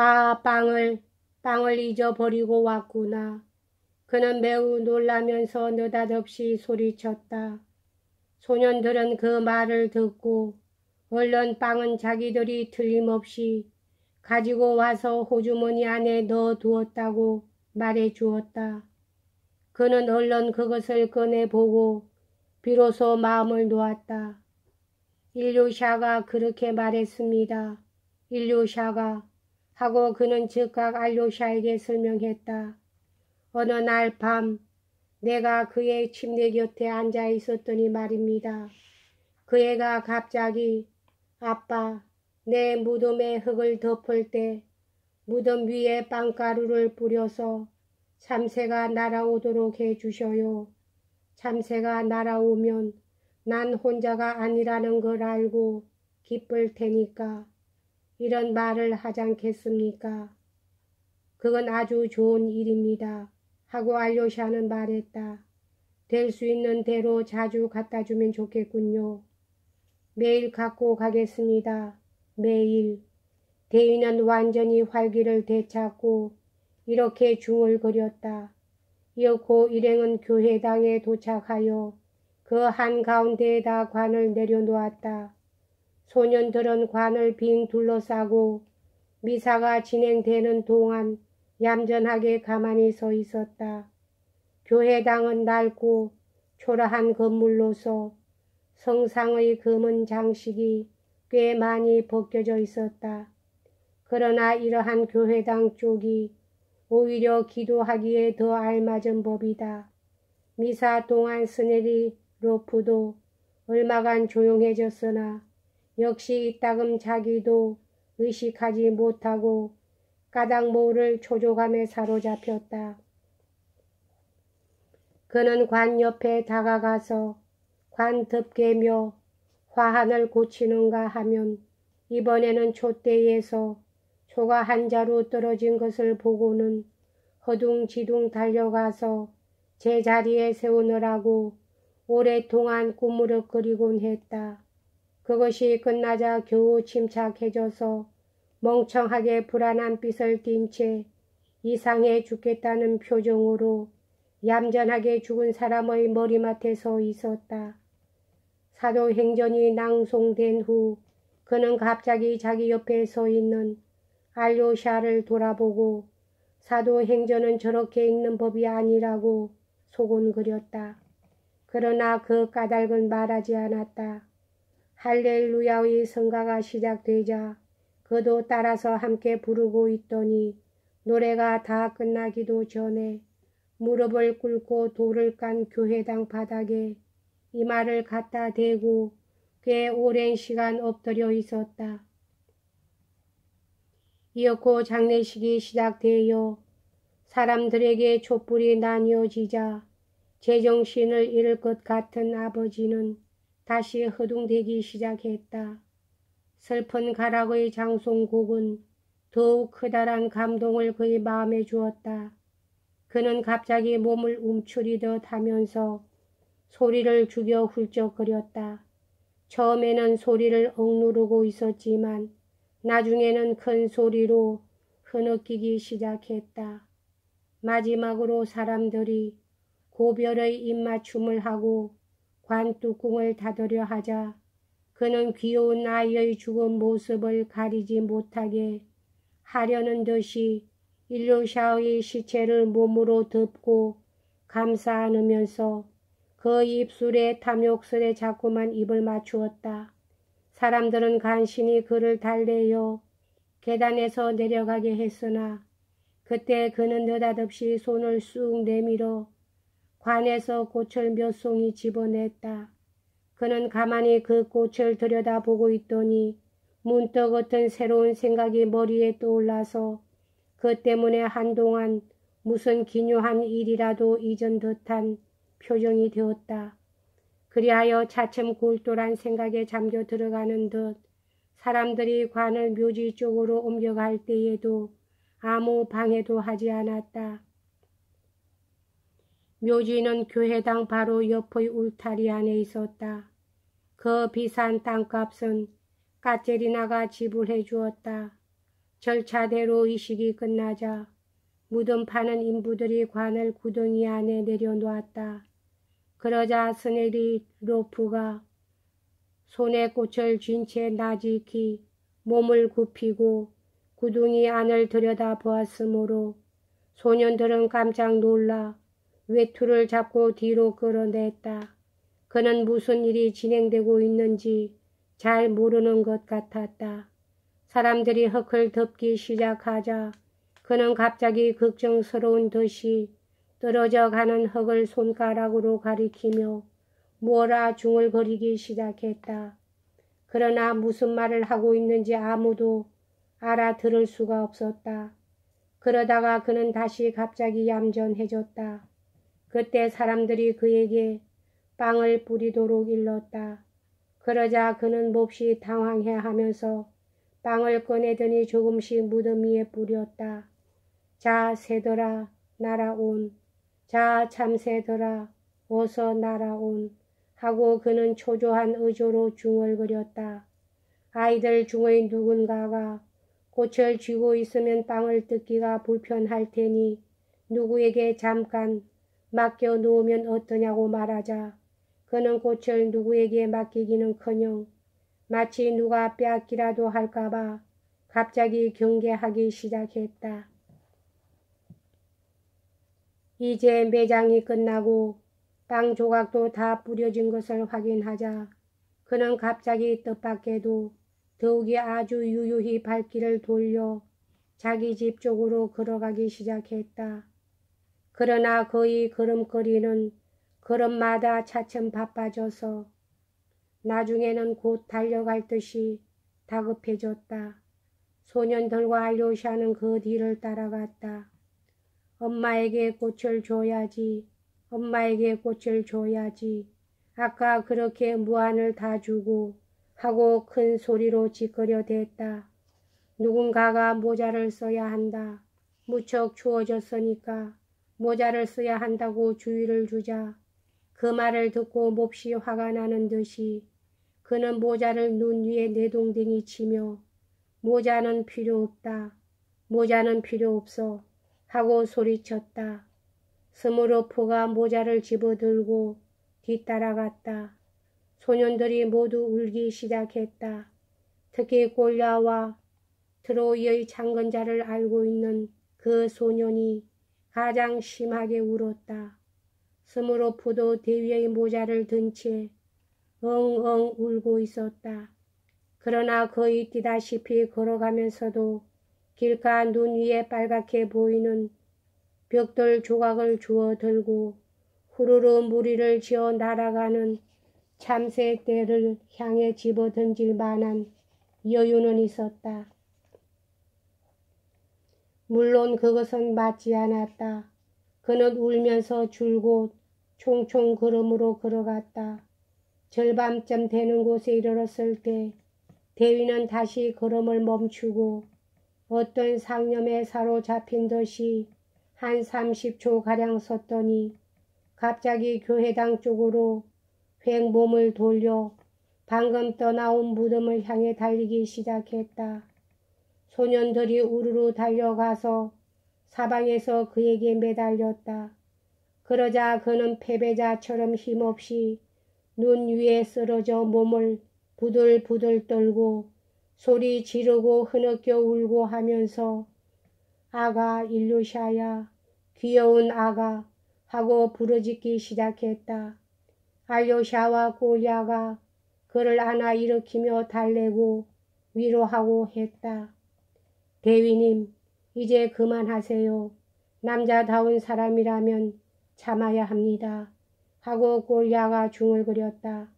아, 빵을 잊어버리고 왔구나. 그는 매우 놀라면서 느닷없이 소리쳤다. 소년들은 그 말을 듣고 얼른 빵은 자기들이 틀림없이 가지고 와서 호주머니 안에 넣어두었다고 말해 주었다. 그는 얼른 그것을 꺼내보고 비로소 마음을 놓았다. 일류샤가 그렇게 말했습니다. 일류샤가 하고 그는 즉각 알료샤에게 설명했다. 어느 날 밤 내가 그의 침대 곁에 앉아 있었더니 말입니다. 그 애가 갑자기 아빠, 내 무덤에 흙을 덮을 때 무덤 위에 빵가루를 뿌려서 참새가 날아오도록 해주셔요. 참새가 날아오면 난 혼자가 아니라는 걸 알고 기쁠 테니까 이런 말을 하지 않겠습니까? 그건 아주 좋은 일입니다. 하고 알료샤는 말했다. 될 수 있는 대로 자주 갖다 주면 좋겠군요. 매일 갖고 가겠습니다. 매일. 대인은 완전히 활기를 되찾고 이렇게 중얼거렸다. 이윽고 일행은 교회당에 도착하여 그 한가운데에다 관을 내려놓았다. 소년들은 관을 빙 둘러싸고 미사가 진행되는 동안 얌전하게 가만히 서 있었다. 교회당은 낡고 초라한 건물로서 성상의 금은 장식이 꽤 많이 벗겨져 있었다. 그러나 이러한 교회당 쪽이 오히려 기도하기에 더 알맞은 법이다. 미사 동안 스네리 로프도 얼마간 조용해졌으나 역시 이따금 자기도 의식하지 못하고 까닭 모를 초조감에 사로잡혔다. 그는 관 옆에 다가가서 관 덮개며 화환을 고치는가 하면 이번에는 촛대에서 초가 한 자루 떨어진 것을 보고는 허둥지둥 달려가서 제자리에 세우느라고 오랫동안 꾸무럭거리곤 했다. 그것이 끝나자 겨우 침착해져서 멍청하게 불안한 빛을 띤 채 이상해 죽겠다는 표정으로 얌전하게 죽은 사람의 머리맡에 서 있었다. 사도행전이 낭송된 후 그는 갑자기 자기 옆에 서 있는 알료샤를 돌아보고 사도행전은 저렇게 읽는 법이 아니라고 소곤거렸다. 그러나 그 까닭은 말하지 않았다. 할렐루야의 성가가 시작되자 그도 따라서 함께 부르고 있더니 노래가 다 끝나기도 전에 무릎을 꿇고 돌을 깐 교회당 바닥에 이마를 갖다 대고 꽤 오랜 시간 엎드려 있었다. 이윽고 장례식이 시작되어 사람들에게 촛불이 나뉘어지자 제정신을 잃을 것 같은 아버지는 다시 허둥대기 시작했다. 슬픈 가락의 장송곡은 더욱 커다란 감동을 그의 마음에 주었다. 그는 갑자기 몸을 움츠리듯 하면서 소리를 죽여 훌쩍거렸다. 처음에는 소리를 억누르고 있었지만 나중에는 큰 소리로 흐느끼기 시작했다. 마지막으로 사람들이 고별의 입맞춤을 하고 관뚜껑을 닫으려 하자 그는 귀여운 아이의 죽은 모습을 가리지 못하게 하려는 듯이 일류샤의 시체를 몸으로 덮고 감싸 안으면서 그 입술에 탐욕스레 자꾸만 입을 맞추었다. 사람들은 간신히 그를 달래어 계단에서 내려가게 했으나 그때 그는 느닷없이 손을 쑥 내밀어 관에서 꽃을 몇 송이 집어냈다. 그는 가만히 그 꽃을 들여다보고 있더니 문득 어떤 새로운 생각이 머리에 떠올라서 그 때문에 한동안 무슨 기묘한 일이라도 잊은 듯한 표정이 되었다. 그리하여 차츰 굴돌한 생각에 잠겨 들어가는 듯 사람들이 관을 묘지 쪽으로 옮겨갈 때에도 아무 방해도 하지 않았다. 묘지는 교회당 바로 옆의 울타리 안에 있었다. 그 비싼 땅값은 까체리나가 지불해 주었다. 절차대로 의식이 끝나자 무덤 파는 인부들이 관을 구덩이 안에 내려놓았다. 그러자 스네리로프가 손에 꽃을 쥔 채 나직히 몸을 굽히고 구덩이 안을 들여다보았으므로 소년들은 깜짝 놀라 외투를 잡고 뒤로 끌어냈다. 그는 무슨 일이 진행되고 있는지 잘 모르는 것 같았다. 사람들이 흙을 덮기 시작하자 그는 갑자기 걱정스러운 듯이 떨어져 가는 흙을 손가락으로 가리키며 뭐라 중얼거리기 시작했다. 그러나 무슨 말을 하고 있는지 아무도 알아들을 수가 없었다. 그러다가 그는 다시 갑자기 얌전해졌다. 그때 사람들이 그에게 빵을 뿌리도록 일렀다. 그러자 그는 몹시 당황해하면서 빵을 꺼내더니 조금씩 무덤 위에 뿌렸다. 자, 새들아 날아온. 자, 참새들아 어서 날아온. 하고 그는 초조한 의조로 중얼거렸다. 아이들 중의 누군가가 꽃을 쥐고 있으면 빵을 뜯기가 불편할 테니 누구에게 잠깐 맡겨 놓으면 어떠냐고 말하자 그는 꽃을 누구에게 맡기기는커녕 마치 누가 빼앗기라도 할까봐 갑자기 경계하기 시작했다. 이제 매장이 끝나고 빵 조각도 다 뿌려진 것을 확인하자 그는 갑자기 뜻밖에도 더욱이 아주 유유히 발길을 돌려 자기 집 쪽으로 걸어가기 시작했다. 그러나 그의 걸음걸이는 걸음마다 차츰 바빠져서 나중에는 곧 달려갈 듯이 다급해졌다. 소년들과 알료샤는 그 뒤를 따라갔다. 엄마에게 꽃을 줘야지. 엄마에게 꽃을 줘야지. 아까 그렇게 무안을 다 주고 하고 큰 소리로 짓거려댔다. 누군가가 모자를 써야 한다. 무척 추워졌으니까 모자를 써야 한다고 주의를 주자 그 말을 듣고 몹시 화가 나는 듯이 그는 모자를 눈 위에 내동댕이 치며 모자는 필요 없다. 모자는 필요 없어. 하고 소리쳤다. 스무르프가 모자를 집어들고 뒤따라갔다. 소년들이 모두 울기 시작했다. 특히 골야와 트로이의 창건자를 알고 있는 그 소년이 가장 심하게 울었다. 스무르프도 대위의 모자를 든 채 엉엉 울고 있었다. 그러나 거의 뛰다시피 걸어가면서도 길가 눈 위에 빨갛게 보이는 벽돌 조각을 주워 들고 후루루 무리를 지어 날아가는 참새 떼를 향해 집어던질 만한 여유는 있었다. 물론 그것은 맞지 않았다. 그는 울면서 줄곧 총총 걸음으로 걸어갔다. 절반쯤 되는 곳에 이르렀을 때 대위는 다시 걸음을 멈추고 어떤 상념에 사로잡힌 듯이 한 30초가량 섰더니 갑자기 교회당 쪽으로 횡 몸을 돌려 방금 떠나온 무덤을 향해 달리기 시작했다. 소년들이 우르르 달려가서 사방에서 그에게 매달렸다. 그러자 그는 패배자처럼 힘없이 눈 위에 쓰러져 몸을 부들부들 떨고 소리 지르고 흐느껴 울고 하면서 아가 일루샤야 귀여운 아가 하고 부르짖기 시작했다. 알료샤와 골야가 그를 안아 일으키며 달래고 위로하고 했다. 대위님 이제 그만하세요. 남자다운 사람이라면 참아야 합니다. 하고 골야가 중얼거렸다.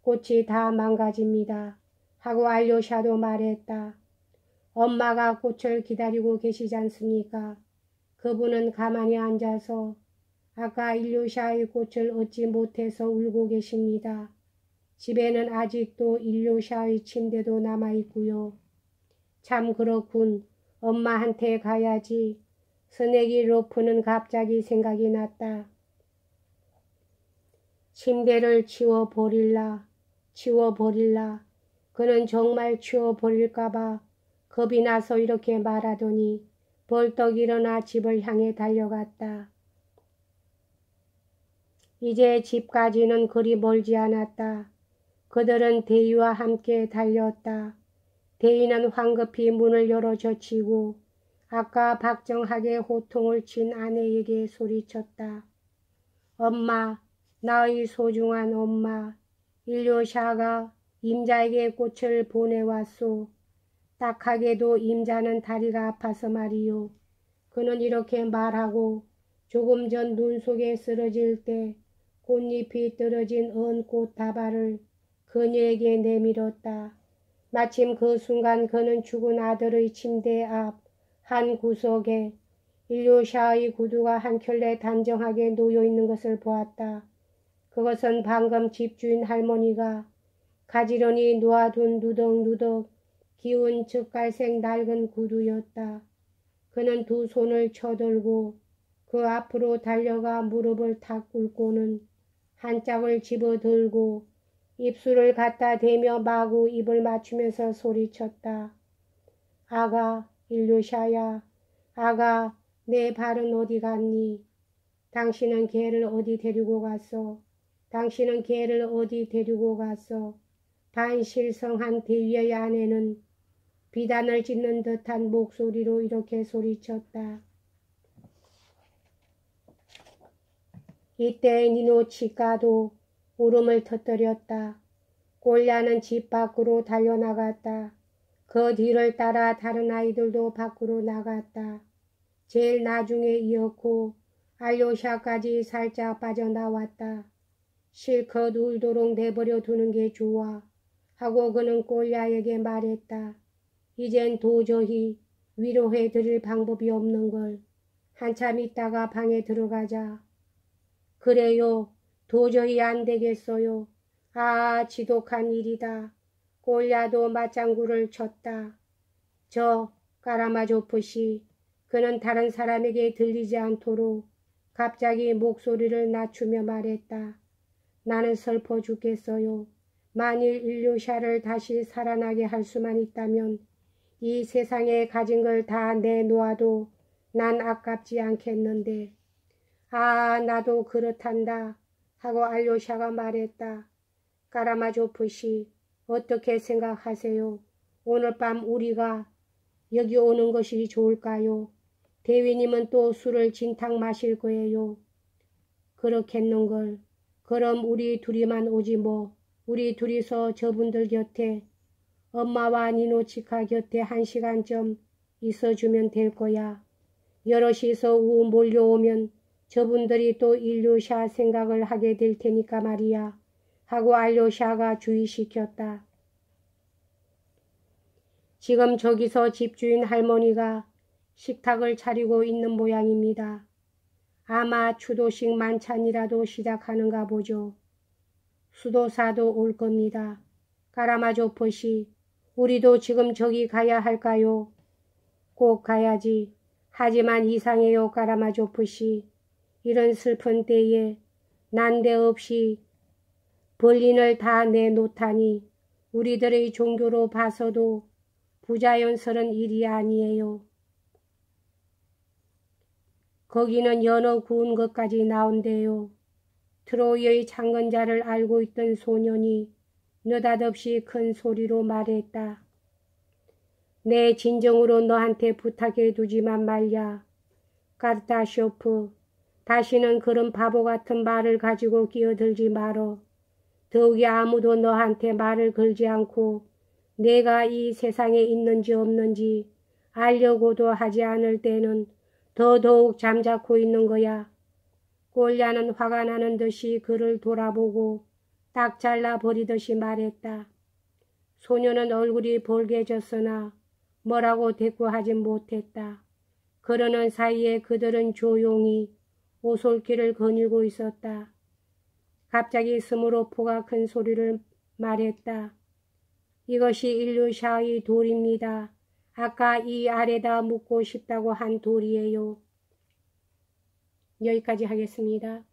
꽃이 다 망가집니다. 하고 알료샤도 말했다. 엄마가 꽃을 기다리고 계시지 않습니까? 그분은 가만히 앉아서 아까 일루샤의 꽃을 얻지 못해서 울고 계십니다. 집에는 아직도 일루샤의 침대도 남아있고요. 참 그렇군. 엄마한테 가야지. 스네기로프는 갑자기 생각이 났다. 침대를 치워버릴라. 치워버릴라. 그는 정말 치워버릴까봐 겁이 나서 이렇게 말하더니 벌떡 일어나 집을 향해 달려갔다. 이제 집까지는 그리 멀지 않았다. 그들은 대위와 함께 달렸다. 대위는 황급히 문을 열어 젖히고 아까 박정하게 호통을 친 아내에게 소리쳤다. 엄마, 나의 소중한 엄마, 일료샤가 임자에게 꽃을 보내왔소. 딱하게도 임자는 다리가 아파서 말이요. 그는 이렇게 말하고 조금 전 눈 속에 쓰러질 때 꽃잎이 떨어진 은꽃 다발을 그녀에게 내밀었다. 마침 그 순간 그는 죽은 아들의 침대 앞 한 구석에 일료샤의 구두가 한 켤레 단정하게 놓여 있는 것을 보았다. 그것은 방금 집주인 할머니가 가지런히 놓아둔 누덕누덕 기운 젓갈색 낡은 구두였다. 그는 두 손을 쳐들고 그 앞으로 달려가 무릎을 탁 꿇고는 한 짝을 집어들고 입술을 갖다 대며 마구 입을 맞추면서 소리쳤다. 아가, 일료샤야, 아가, 내 발은 어디 갔니? 당신은 걔를 어디 데리고 갔어? 당신은 걔를 어디 데리고 갔어? 반실성한 대위의 아내는 비단을 찢는 듯한 목소리로 이렇게 소리쳤다. 이때 니노치카도 울음을 터뜨렸다. 꼴야는 집 밖으로 달려나갔다. 그 뒤를 따라 다른 아이들도 밖으로 나갔다. 제일 나중에 이었고 알료샤까지 살짝 빠져나왔다. 실컷 울도록 내버려 두는 게 좋아 하고 그는 꼴야에게 말했다. 이젠 도저히 위로해 드릴 방법이 없는 걸. 한참 있다가 방에 들어가자. 그래요. 도저히 안 되겠어요. 아, 지독한 일이다. 꼴야도 맞장구를 쳤다. 저 까라마조프씨, 그는 다른 사람에게 들리지 않도록 갑자기 목소리를 낮추며 말했다. 나는 슬퍼 죽겠어요. 만일 일료샤를 다시 살아나게 할 수만 있다면 이 세상에 가진 걸 다 내놓아도 난 아깝지 않겠는데. 아, 나도 그렇단다 하고 알료샤가 말했다. 까라마조프씨, 어떻게 생각하세요? 오늘 밤 우리가 여기 오는 것이 좋을까요? 대위님은 또 술을 진탕 마실 거예요. 그렇겠는걸. 그럼 우리 둘이만 오지 뭐. 우리 둘이서 저분들 곁에, 엄마와 니노치카 곁에 1시간쯤 있어주면 될 거야. 여럿이서 몰려오면 저분들이 또 일료샤 생각을 하게 될 테니까 말이야. 하고 알료샤가 주의시켰다. 지금 저기서 집주인 할머니가 식탁을 차리고 있는 모양입니다. 아마 추도식 만찬이라도 시작하는가 보죠. 수도사도 올 겁니다. 까라마조프씨, 우리도 지금 저기 가야 할까요? 꼭 가야지. 하지만 이상해요, 까라마조프씨. 이런 슬픈 때에 난데없이 벌린을 다 내놓다니 우리들의 종교로 봐서도 부자연스런 일이 아니에요. 거기는 연어 구운 것까지 나온대요. 트로이의 창건자를 알고 있던 소년이 느닷없이 큰 소리로 말했다. 내 진정으로 너한테 부탁해 두지만 말야. 카르타쇼프, 다시는 그런 바보 같은 말을 가지고 끼어들지 말어. 더욱이 아무도 너한테 말을 걸지 않고 내가 이 세상에 있는지 없는지 알려고도 하지 않을 때는 더더욱 잠자코 있는 거야. 꼴야는 화가 나는 듯이 그를 돌아보고 딱 잘라버리듯이 말했다. 소녀는 얼굴이 벌개졌으나 뭐라고 대꾸하진 못했다. 그러는 사이에 그들은 조용히 오솔길을 거닐고 있었다. 갑자기 스무로프가 큰 소리를 말했다. 이것이 일류샤의 돌입니다. 아까 이 아래다 묻고 싶다고 한 돌이에요. 여기까지 하겠습니다.